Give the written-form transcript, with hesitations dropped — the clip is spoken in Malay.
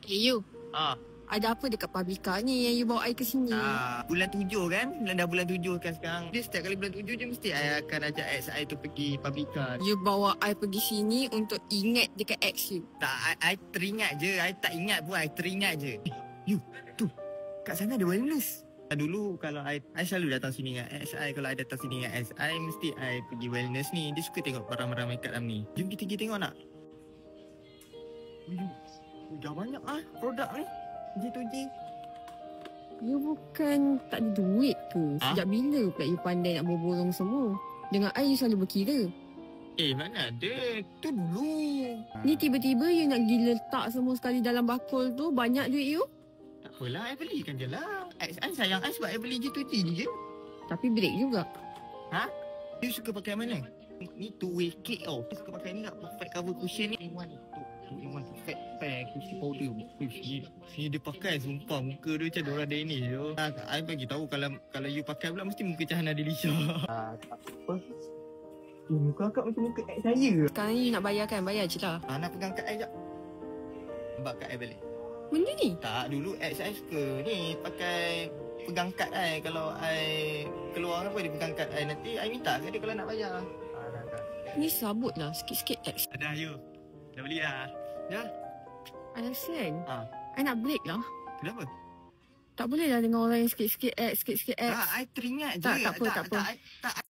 You, Ah. ada apa dekat Publica ni yang you bawa I ke sini? Bulan 7 kan? Dah bulan 7 kan sekarang. Dia setiap kali bulan 7 je mesti I akan ajak ex I tu pergi Publica. You bawa I pergi sini untuk ingat dekat ex you. Tak, I teringat je. I tak ingat pun, I teringat je. You, tu. Kat sana ada wellness. Dulu kalau I selalu datang sini dengan ex I. Kalau I datang sini dengan ex I, mesti I pergi wellness ni. Dia suka tengok barang-barang makeup dalam ni. Jom kita pergi tengok nak? Dah banyak produk ni. G2G. You bukan tak ada duit ke? Sejak bila pula you pandai nak borong semua? Dengan I you selalu berkira. Mana ada. Tu dulu. Ni tiba-tiba you nak gila letak semua sekali dalam bakul tu. Banyak duit you? Tak apalah, I belikan je lah. I sayang I sebab I beli G2G je. Tapi break juga. You suka pakai mana? Ni two-way cake tau. You suka pakai ni tak? Perfect cover cushion ni. One perfect pair cushion powder. Sini dia pakai, sumpah muka dia macam Dora Danish tu. I bagi tahu kalau you pakai pula mesti muka Cahana Delisha. Tak apa. Muka akak macam muka ex saya. Sekarang you nak bayar kan? Bayar je lah. Nak pegang kad I jap. Nampak kad I balik. Benda ni? Tak, dulu ex I suka ni pakai pegang kad I. Kalau I keluar apa dia pegang kad I. Nanti I minta ke dia kalau nak bayar. Ni sabut lah sikit-sikit ex. Dah you. Dah beli dah. Ya? I rasa kan? I nak break lah. Kenapa? Tak boleh lah dengan orang yang sikit-sikit ex, sikit-sikit ex. I teringat je. Tak apa. Tak.